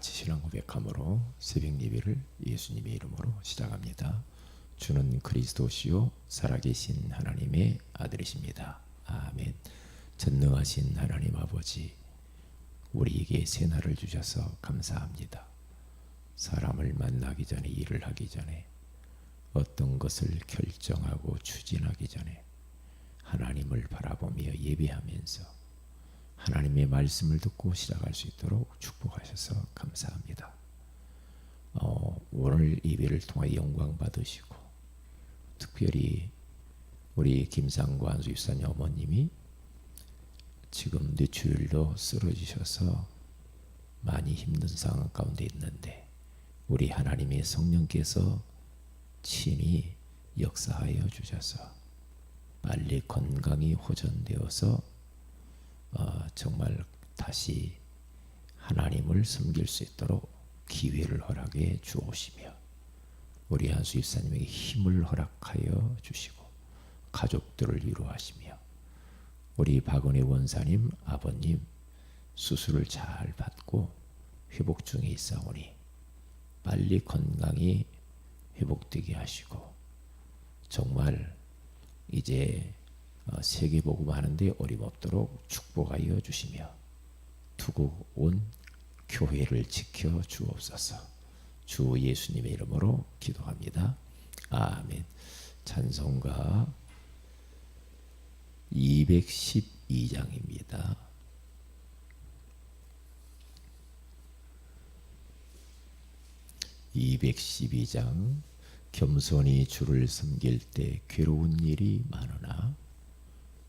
같이 신앙 고백함으로 새벽 예배를 예수님의 이름으로 시작합니다. 주는 그리스도시요 살아계신 하나님의 아들이십니다. 아멘. 전능하신 하나님 아버지, 우리에게 새날을 주셔서 감사합니다. 사람을 만나기 전에, 일을 하기 전에, 어떤 것을 결정하고 추진하기 전에 하나님을 바라보며 예배하면서 하나님의 말씀을 듣고 시작할 수 있도록 축복하셔서 감사합니다. 오늘 예배를 통해 영광 받으시고, 특별히 우리 김상구 안수 집사님 어머님이 지금 뇌출혈로 쓰러지셔서 많이 힘든 상황 가운데 있는데, 우리 하나님의 성령께서 친히 역사하여 주셔서 빨리 건강이 호전되어서 정말 다시 하나님을 섬길 수 있도록 기회를 허락해 주옵시며, 우리 한수 집사님에게 힘을 허락하여 주시고 가족들을 위로하시며, 우리 박은혜 원사님 아버님 수술을 잘 받고 회복 중에 있사오니 빨리 건강히 회복되게 하시고, 정말 이제 세계복음 하는데 어림없도록 축복하여 주시며, 두고 온 교회를 지켜 주옵소서. 주 예수님의 이름으로 기도합니다. 아멘. 찬송가 212장입니다. (212장) 겸손히 주를 섬길 때 괴로운 일이 많으나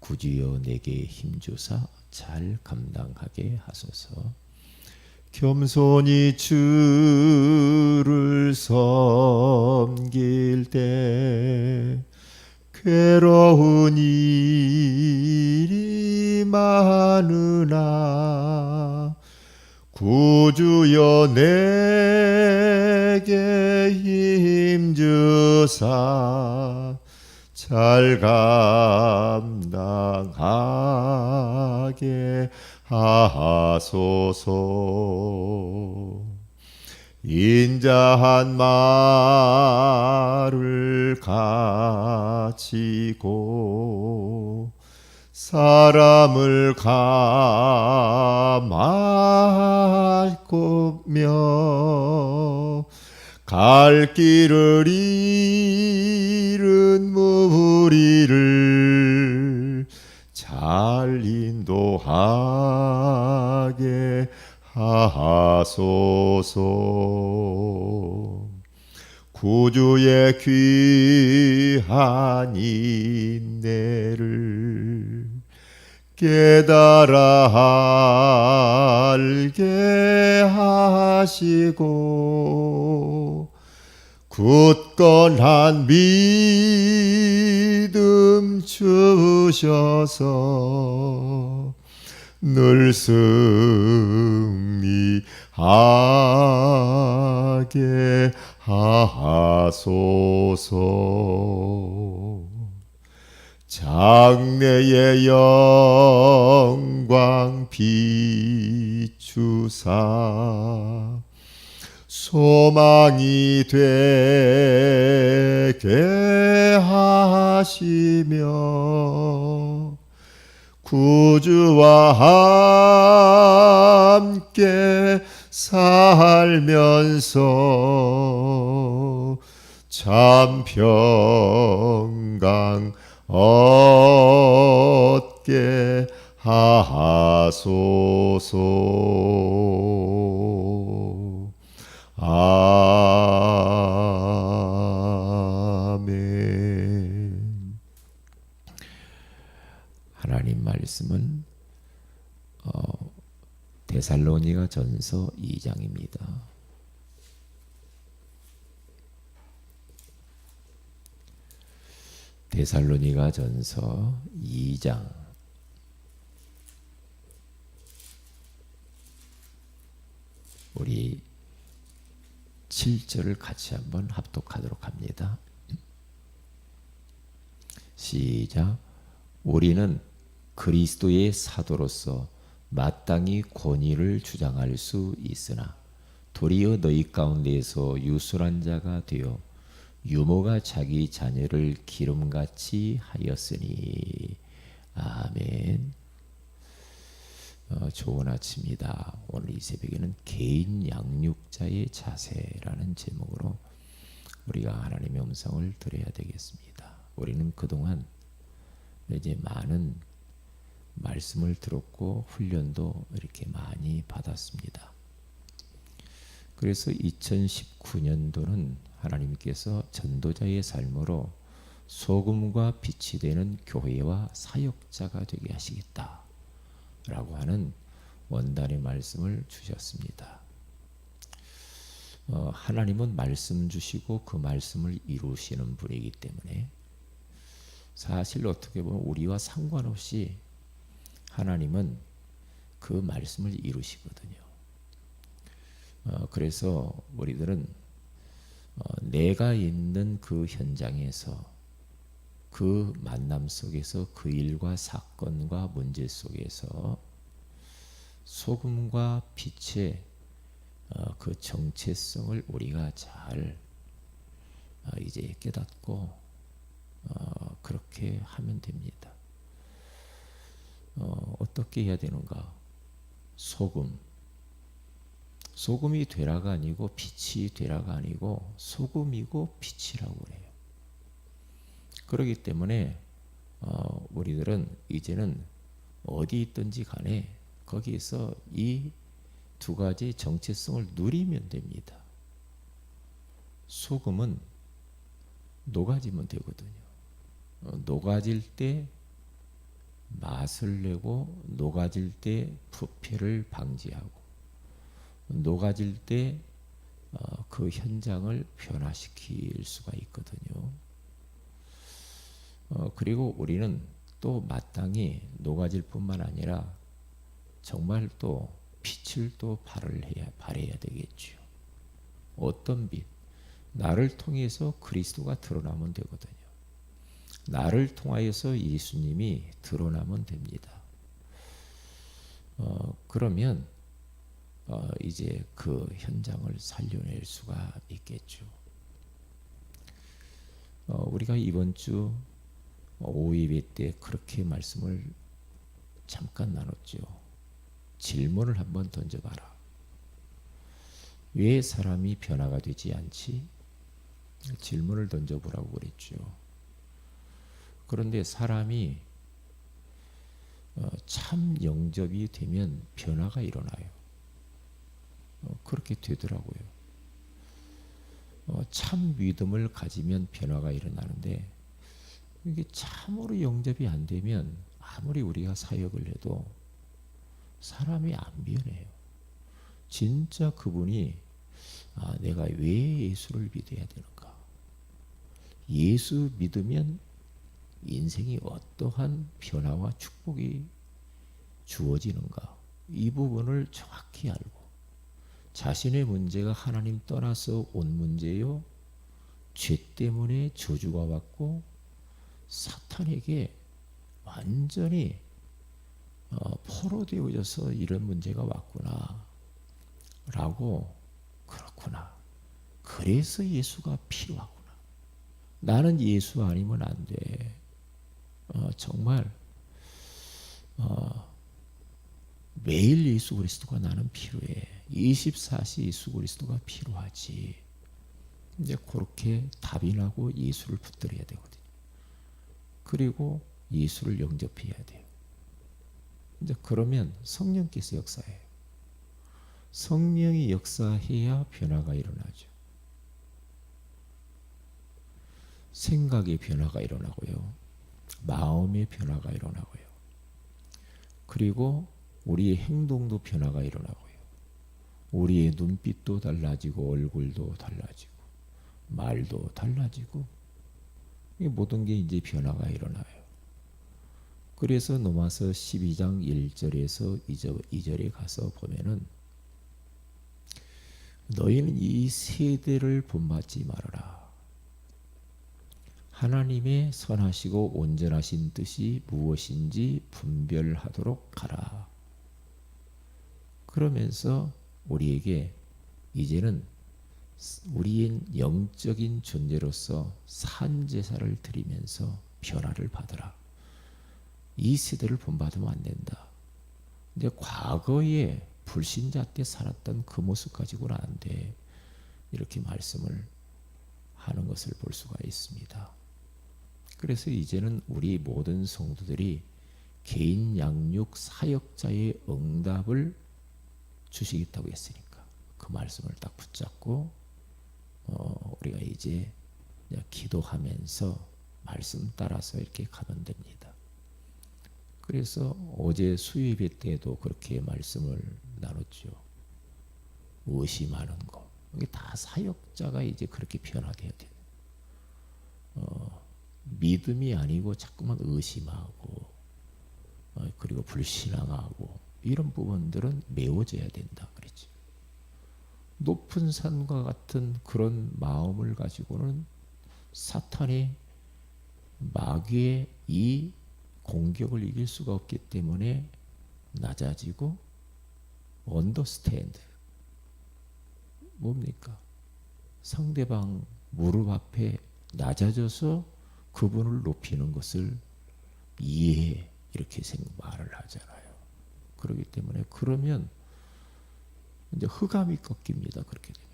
구주여 내게 힘주사 잘 감당하게 하소서. 겸손히 주를 섬길 때 괴로운 일이 많으나 구주여 내게 힘주사 잘 감당하게 하소서. 인자한 말을 가지고 사람을 감하고며 갈 길을 잃은 무리를 잘 인도하게 하소서. 구주의 귀한 인내를 깨달아 알게 하시고, 굳건한 믿음 주셔서 늘 승리하게 하소서. 장래의 영광 비추사 소망이 되게 하시며, 구주와 함께 살면서 참 평강 얻게 하소서. 아멘. 하나님 말씀은 데살로니가 전서 2장입니다. 데살로니가 전서 2장 우리 7절을 같이 한번 합독하도록 합니다. 시작. 우리는 그리스도의 사도로서 마땅히 권위를 주장할 수 있으나 도리어 너희 가운데에서 유술한 자가 되어 유모가 자기 자녀를 기름같이 하였으니. 아멘. 좋은 아침이다. 오늘 이 새벽에는 개인 양육자의 자세라는 제목으로 우리가 하나님의 음성을 들어야 되겠습니다. 우리는 그동안 이제 많은 말씀을 들었고 훈련도 이렇게 많이 받았습니다. 그래서 2019년도는 하나님께서 전도자의 삶으로 소금과 빛이 되는 교회와 사역자가 되게 하시겠다 라고 하는 원단의 말씀을 주셨습니다. 하나님은 말씀 주시고 그 말씀을 이루시는 분이기 때문에 사실 어떻게 보면 우리와 상관없이 하나님은 그 말씀을 이루시거든요. 그래서 우리들은 내가 있는 그 현장에서 그 만남 속에서 그 일과 사건과 문제 속에서 소금과 빛의 그 정체성을 우리가 잘 이제 깨닫고 그렇게 하면 됩니다. 어떻게 해야 되는가? 소금이 되라가 아니고 빛이 되라가 아니고 소금이고 빛이라고 그래요. 그렇기 때문에 우리들은 이제는 어디 있든지 간에 거기에서 이 두 가지 정체성을 누리면 됩니다. 소금은 녹아지면 되거든요. 녹아질 때 맛을 내고 녹아질 때 부패를 방지하고 녹아질 때 그 현장을 변화시킬 수가 있거든요. 그리고 우리는 또 마땅히 녹아질 뿐만 아니라 정말 또 빛을 또 발해야 되겠죠. 어떤 빛? 나를 통해서 그리스도가 드러나면 되거든요. 나를 통하여서 예수님이 드러나면 됩니다. 그러면 이제 그 현장을 살려낼 수가 있겠죠. 우리가 이번 주 오후 예배 때 그렇게 말씀을 잠깐 나눴죠. 질문을 한번 던져봐라. 왜 사람이 변화가 되지 않지? 질문을 던져보라고 그랬죠. 그런데 사람이 참 영접이 되면 변화가 일어나요. 그렇게 되더라고요. 참 믿음을 가지면 변화가 일어나는데 이게 참으로 영접이 안 되면 아무리 우리가 사역을 해도 사람이 안 변해요. 진짜 그분이 내가 왜 예수를 믿어야 되는가? 예수 믿으면 인생이 어떠한 변화와 축복이 주어지는가? 이 부분을 정확히 알고 자신의 문제가 하나님 떠나서 온 문제요, 죄 때문에 저주가 왔고 사탄에게 완전히 포로되어져서 이런 문제가 왔구나 라고, 그렇구나, 그래서 예수가 필요하구나, 나는 예수 아니면 안 돼, 정말 매일 예수 그리스도가 나는 필요해, 24시 예수 그리스도가 필요하지. 이제 그렇게 답이 나고 예수를 붙들어야 되거든요. 그리고 예수를 영접해야 돼요. 이제 그러면 성령께서 역사해요. 성령이 역사해야 변화가 일어나죠. 생각의 변화가 일어나고요. 마음의 변화가 일어나고요. 그리고 우리의 행동도 변화가 일어나고요. 우리의 눈빛도 달라지고 얼굴도 달라지고 말도 달라지고 이 모든 게 이제 변화가 일어나요. 그래서 로마서 12장 1절에서 2절에 가서 보면은 너희는 이 세대를 본받지 말아라. 하나님의 선하시고 온전하신 뜻이 무엇인지 분별하도록 하라. 그러면서 우리에게 이제는 우리의 영적인 존재로서 산제사를 드리면서 변화를 받으라. 이 세대를 본받으면 안 된다. 근데 과거에 불신자 때 살았던 그 모습 가지고는 안 돼. 이렇게 말씀을 하는 것을 볼 수가 있습니다. 그래서 이제는 우리 모든 성도들이 개인 양육 사역자의 응답을 주시겠다고 했으니까 그 말씀을 딱 붙잡고 우리가 이제 기도하면서 말씀 따라서 이렇게 가면 됩니다. 그래서 어제 수요예배 때도 그렇게 말씀을 나눴죠. 의심하는 거. 이게 다 사역자가 이제 그렇게 변화돼야 돼요. 믿음이 아니고 자꾸만 의심하고 그리고 불신앙하고 이런 부분들은 메워져야 된다 그랬죠. 높은 산과 같은 그런 마음을 가지고는 사탄의 마귀의 이 공격을 이길 수가 없기 때문에 낮아지고 언더스탠드 뭡니까? 상대방 무릎 앞에 낮아져서 그분을 높이는 것을 이해해 이렇게 말을 하잖아요. 그렇기 때문에 그러면 이제 흑암이 꺾입니다. 그렇게 되면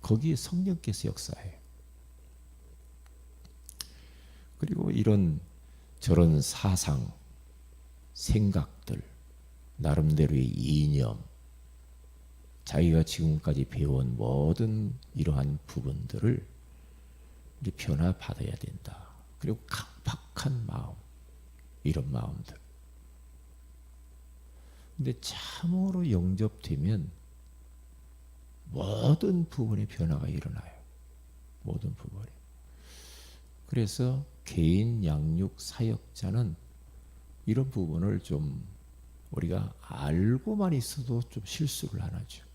거기에 성령께서 역사해요. 그리고 이런 저런 사상, 생각들, 나름대로의 이념, 자기가 지금까지 배운 모든 이러한 부분들을 이제 변화받아야 된다. 그리고 강팍한 마음, 이런 마음들. 근데 참으로 영접되면 모든 부분에 변화가 일어나요. 모든 부분에. 그래서 개인 양육 사역자는 이런 부분을 좀 우리가 알고만 있어도 좀 실수를 안 하죠.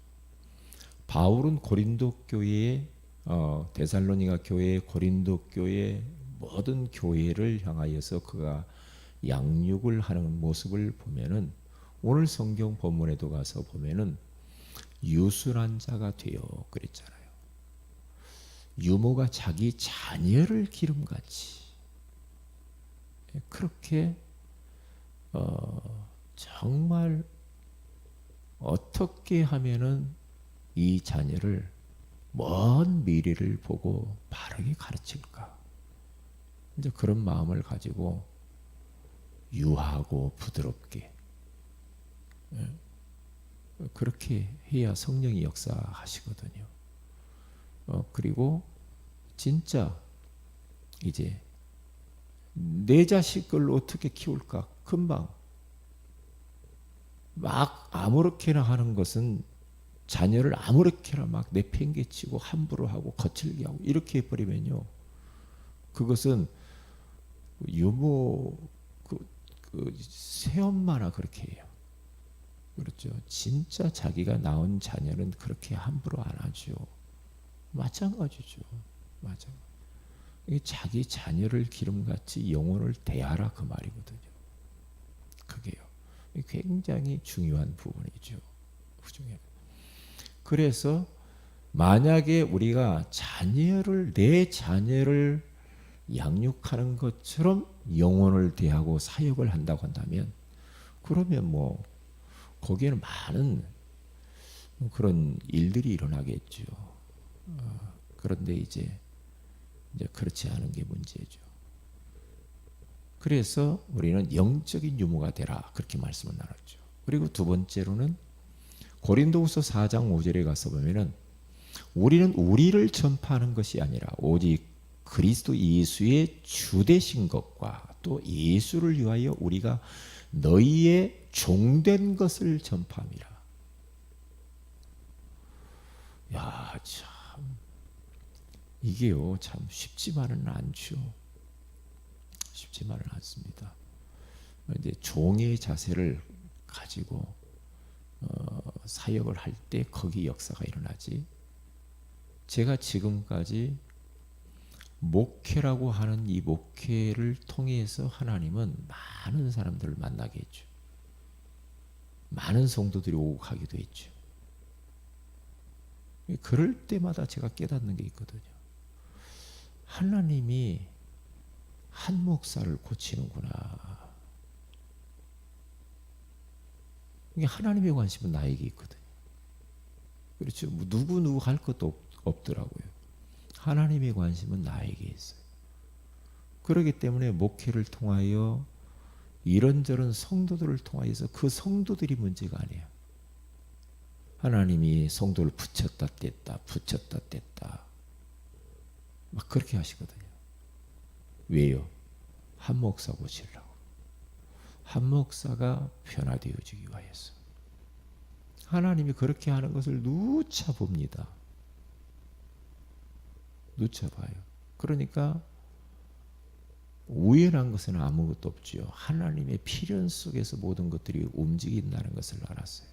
바울은 고린도 교회에 데살로니가 교회, 고린도 교회 모든 교회를 향하여서 그가 양육을 하는 모습을 보면은 오늘 성경 본문에도 가서 보면은 유순한 자가 되어 그랬잖아요. 유모가 자기 자녀를 기름같이 그렇게 정말 어떻게 하면은 이 자녀를 먼 미래를 보고 바르게 가르칠까? 이제 그런 마음을 가지고 유하고 부드럽게 그렇게 해야 성령이 역사하시거든요. 그리고 진짜 이제 내 자식을 어떻게 키울까? 금방 막 아무렇게나 하는 것은 자녀를 아무렇게나 막 내팽개치고 함부로 하고 거칠게 하고 이렇게 해버리면요. 그것은 유모 새엄마나 그렇게 해요. 그렇죠. 진짜 자기가 낳은 자녀는 그렇게 함부로 안 하죠. 마찬가지죠. 맞아. 자기 자녀를 기름같이 영혼을 대하라 그 말이거든요. 그게요. 굉장히 중요한 부분이죠. 후중에. 그래서 만약에 우리가 내 자녀를 양육하는 것처럼 영혼을 대하고 사역을 한다고 한다면 그러면 뭐 거기에는 많은 그런 일들이 일어나겠죠. 그런데 이제 그렇지 않은 게 문제죠. 그래서 우리는 영적인 유모가 되라 그렇게 말씀을 나눴죠. 그리고 두 번째로는 고린도후서 4장 5절에 가서 보면은 우리는 우리를 전파하는 것이 아니라 오직 그리스도 예수의 주 되신 것과 또 예수를 위하여 우리가 너희의 종된 것을 전파함이라. 야, 참 이게요 참 쉽지만은 않죠. 쉽지만은 않습니다. 이제 종의 자세를 가지고 사역을 할 때 거기 역사가 일어나지. 제가 지금까지 목회라고 하는 이 목회를 통해서 하나님은 많은 사람들을 만나게 했죠. 많은 성도들이 오고 가기도 했죠. 그럴 때마다 제가 깨닫는 게 있거든요. 하나님이 한 목사를 고치는구나. 이게 하나님의 관심은 나에게 있거든요. 그렇죠. 뭐 누구 할 것도 없더라고요. 하나님의 관심은 나에게 있어요. 그렇기 때문에 목회를 통하여 이런저런 성도들을 통하여서 그 성도들이 문제가 아니에요. 하나님이 성도를 붙였다 뗐다 막 그렇게 하시거든요. 왜요? 한 목사 고치려고. 한 목사가 변화되어지기 위하여서. 하나님이 그렇게 하는 것을 누차 봅니다. 누차 봐요. 그러니까 우연한 것은 아무것도 없지요. 하나님의 필연 속에서 모든 것들이 움직인다는 것을 알았어요.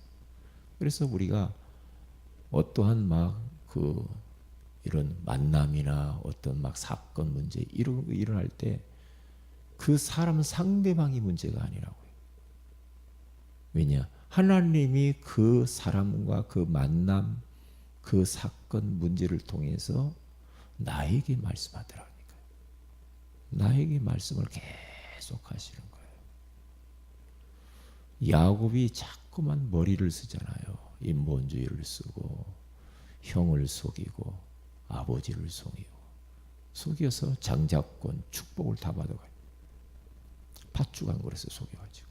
그래서 우리가 어떠한 이런 만남이나 어떤 사건 문제 이런 거 일어날 때 그 사람 상대방이 문제가 아니라고요. 왜냐? 하나님이 그 사람과 그 만남, 그 사건 문제를 통해서 나에게 말씀하더라니까요. 나에게 말씀을 계속 하시는 거예요. 야곱이 자꾸만 머리를 쓰잖아요. 인본주의를 쓰고 형을 속이고 아버지를 속여서 장자권 축복을 다 받아가요. 팥죽한 그릇에 속여가지고.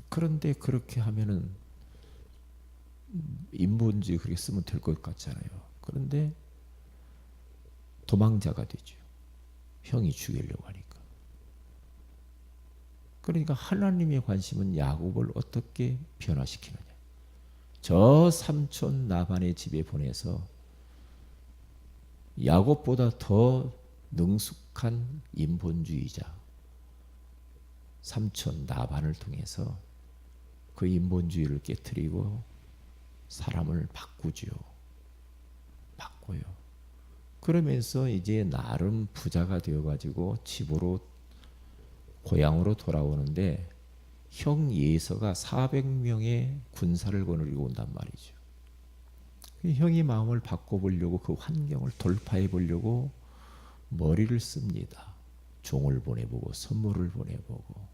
그런데 그렇게 하면은 인본주의 그렇게 쓰면 될 것 같잖아요. 그런데 도망자가 되죠. 형이 죽이려고 하니까. 그러니까 하나님의 관심은 야곱을 어떻게 변화시키느냐. 저 삼촌 라반의 집에 보내서 야곱보다 더 능숙한 인본주의자 삼촌 라반을 통해서 그 인본주의를 깨트리고 사람을 바꾸지요. 바꿔요. 그러면서 이제 나름 부자가 되어가지고 집으로 고향으로 돌아오는데 형 예서가 400명의 군사를 거느리고 온단 말이죠. 형이 마음을 바꿔보려고 그 환경을 돌파해 보려고 머리를 씁니다. 종을 보내보고 선물을 보내보고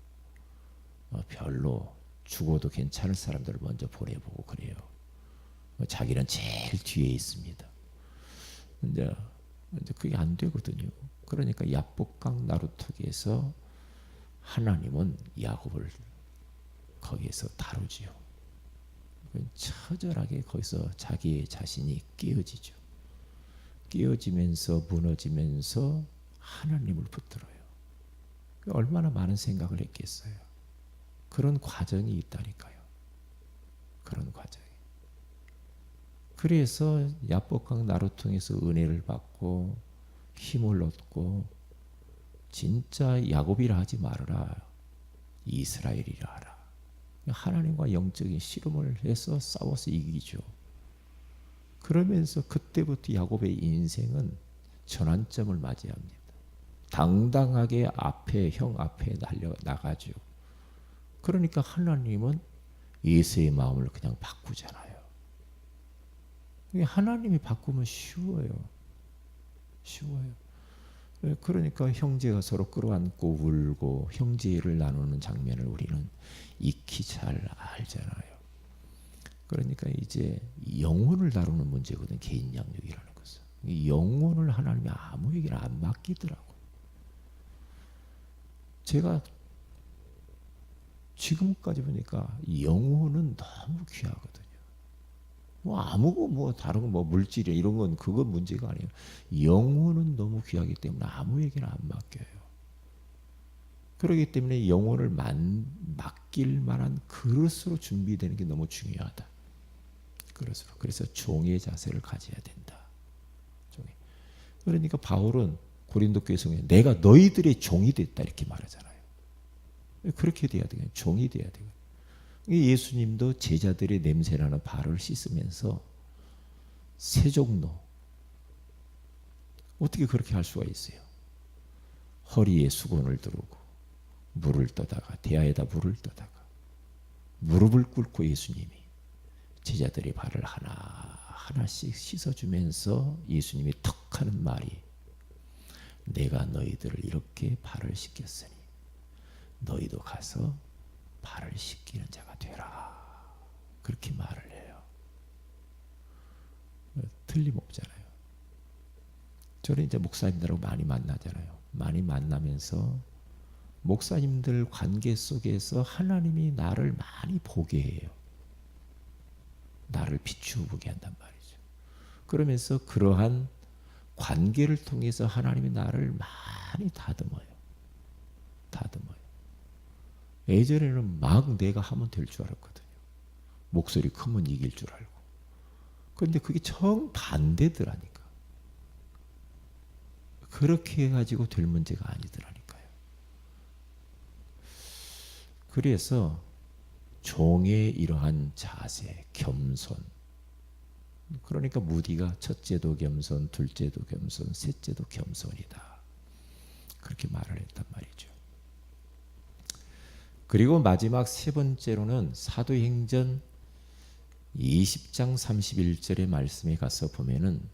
별로 죽어도 괜찮을 사람들을 먼저 보내보고 그래요. 자기는 제일 뒤에 있습니다. 근데 그게 안 되거든요. 그러니까 야복강 나루터기에서 하나님은 야곱을 거기에서 다루지요. 처절하게 거기서 자기의 자신이 깨어지죠. 깨어지면서 무너지면서 하나님을 붙들어요. 얼마나 많은 생각을 했겠어요. 그런 과정이 있다니까요. 그런 과정이. 그래서 야복강 나루통에서 은혜를 받고 힘을 얻고 진짜 야곱이라 하지 말아라. 이스라엘이라 하라. 하나님과 영적인 씨름을 해서 싸워서 이기죠. 그러면서 그때부터 야곱의 인생은 전환점을 맞이합니다. 당당하게 형 앞에 나가죠. 그러니까 하나님은 예수의 마음을 그냥 바꾸잖아요. 하나님이 바꾸면 쉬워요. 그러니까 형제가 서로 끌어안고 울고 형제를 나누는 장면을 우리는 익히 잘 알잖아요. 그러니까 이제 영혼을 다루는 문제거든. 개인 양육이라는 것은. 이 영혼을 하나님이 아무에게나 안 맡기더라고. 제가 지금까지 보니까 영혼은 너무 귀하거든요. 다른 거 물질이 이런 건 그건 문제가 아니에요. 영혼은 너무 귀하기 때문에 아무에게나 안 맡겨요. 그렇기 때문에 영혼을 맡길 만한 그릇으로 준비되는 게 너무 중요하다. 그릇으로. 그래서 종의 자세를 가져야 된다. 그러니까 바울은 고린도 교회 성에 내가 너희들의 종이 됐다 이렇게 말하잖아요. 그렇게 돼야 돼요. 종이 돼야 돼요. 예수님도 제자들의 냄새나는 발을 씻으면서 세종로 어떻게 그렇게 할 수가 있어요? 허리에 수건을 두르고 물을 떠다가 대야에다 물을 떠다가 무릎을 꿇고 예수님이 제자들의 발을 하나 하나씩 씻어주면서 예수님이 턱 하는 말이, 내가 너희들을 이렇게 발을 씻겼으니 너희도 가서 발을 씻기는 자가 되라. 그렇게 말을 해요. 틀림없잖아요. 저는 이제 목사님들하고 많이 만나잖아요. 많이 만나면서 목사님들 관계 속에서 하나님이 나를 많이 보게 해요. 나를 비추어 보게 한단 말이죠. 그러면서 그러한 관계를 통해서 하나님이 나를 많이 다듬어요. 다듬어요. 예전에는 막 내가 하면 될 줄 알았거든요. 목소리 크면 이길 줄 알고. 그런데 그게 정반대더라니까. 그렇게 해가지고 될 문제가 아니더라니까요. 그래서 종의 이러한 자세, 겸손. 그러니까 무디가 첫째도 겸손, 둘째도 겸손, 셋째도 겸손이다. 그렇게 말을 했단 말이죠. 그리고 마지막 세 번째로는 사도행전 20장 31절의 말씀에 가서 보면은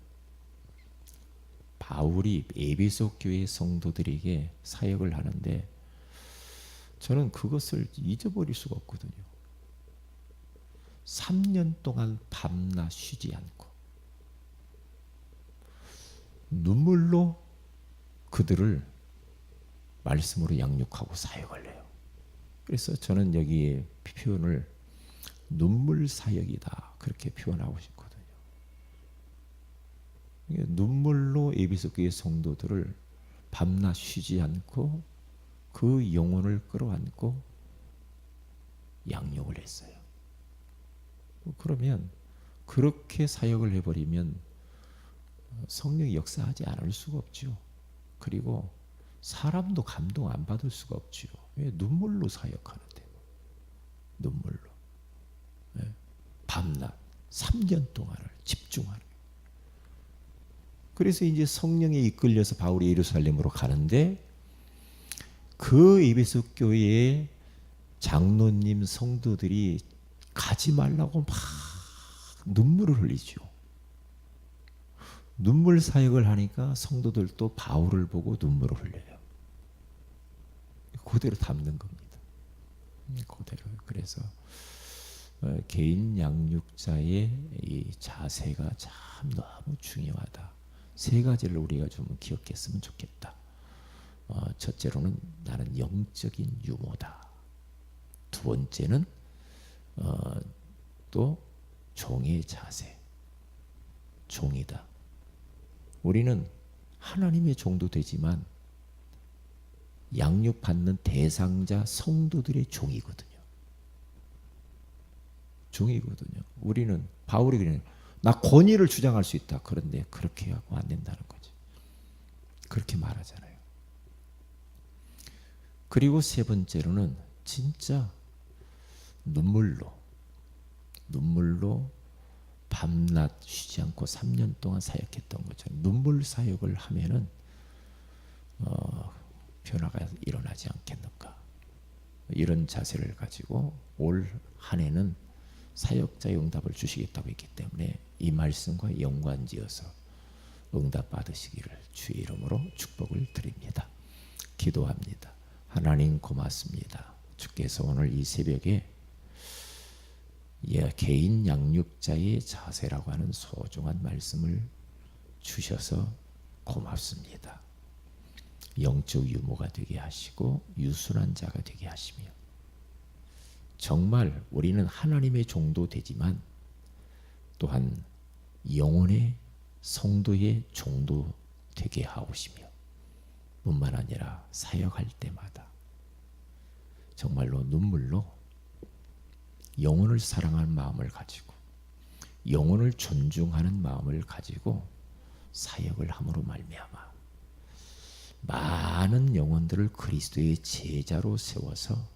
바울이 에베소 교회 성도들에게 사역을 하는데 저는 그것을 잊어버릴 수가 없거든요. 3년 동안 밤낮 쉬지 않고 눈물로 그들을 말씀으로 양육하고 사역을 해요. 그래서 저는 여기에 표현을 눈물 사역이다 그렇게 표현하고 싶거든요. 눈물로 에베소 교회 성도들을 밤낮 쉬지 않고 그 영혼을 끌어안고 양육을 했어요. 그러면 그렇게 사역을 해버리면 성령이 역사하지 않을 수가 없죠. 그리고 사람도 감동 안 받을 수가 없죠. 왜? 눈물로 사역하는데. 눈물로. 네. 밤낮 3년 동안을 집중하는. 그래서 이제 성령에 이끌려서 바울이 예루살렘으로 가는데 그 에베소 교회의 장로님 성도들이 가지 말라고 막 눈물을 흘리죠. 눈물 사역을 하니까 성도들도 바울을 보고 눈물을 흘려요. 그대로 담는 겁니다. 그대로. 그래서 개인 양육자의 이 자세가 참 너무 중요하다. 세 가지를 우리가 좀 기억했으면 좋겠다. 첫째로는 나는 영적인 유모다. 두 번째는 또 종의 자세. 종이다. 우리는 하나님의 종도 되지만 양육받는 대상자 성도들의 종이거든요. 종이거든요. 우리는 바울이 그냥 나 권위를 주장할 수 있다. 그런데 그렇게 하고 안 된다는 거지. 그렇게 말하잖아요. 그리고 세 번째로는 진짜 눈물로 밤낮 쉬지 않고 3년 동안 사역했던 거죠. 눈물 사역을 하면은 변화가 일어나지 않겠는가. 이런 자세를 가지고 올 한 해는 사역자의 응답을 주시겠다고 했기 때문에 이 말씀과 연관지어서 응답 받으시기를 주의 이름으로 축복을 드립니다. 기도합니다. 하나님 고맙습니다. 주께서 오늘 이 새벽에 개인 양육자의 자세라고 하는 소중한 말씀을 주셔서 고맙습니다. 영적 유모가 되게 하시고 유순한 자가 되게 하시며 정말 우리는 하나님의 종도 되지만 또한 영혼의 성도의 종도 되게 하오시며 뿐만 아니라 사역할 때마다 정말로 눈물로 영혼을 사랑하는 마음을 가지고 영혼을 존중하는 마음을 가지고 사역을 함으로 말미암아 많은 영혼들을 그리스도의 제자로 세워서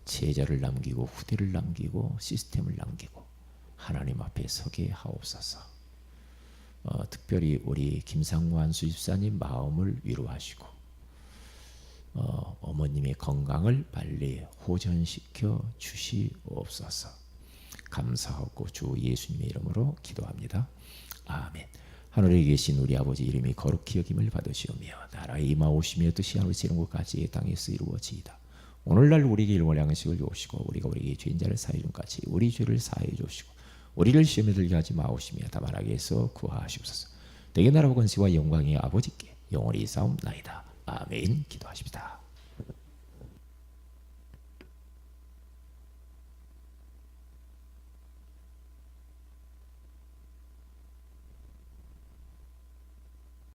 제자를 남기고 후대를 남기고 시스템을 남기고 하나님 앞에 서게 하옵소서. 특별히 우리 김상무한 수집사님 마음을 위로하시고 어머님의 건강을 빨리 호전시켜 주시옵소서. 감사하고 주 예수님의 이름으로 기도합니다. 아멘. 하늘에 계신 우리 아버지 이름이 거룩히 여김을 받으시오며 나라의 임하오시며 뜻이 하늘에서 이룬 것 같이 땅에서 이루어지이다. 오늘날 우리에게 일용할 양식을 주시고 우리가 우리에게 죄인자를 사하여 준 같이 우리 죄를 사하여 주시고 우리를 시험에 들게 하지 마오시며 다만 악에서 구하시옵소서. 내게 나라와 권세와 영광이 아버지께 영원히 싸움나이다. 아멘. 기도하십시다.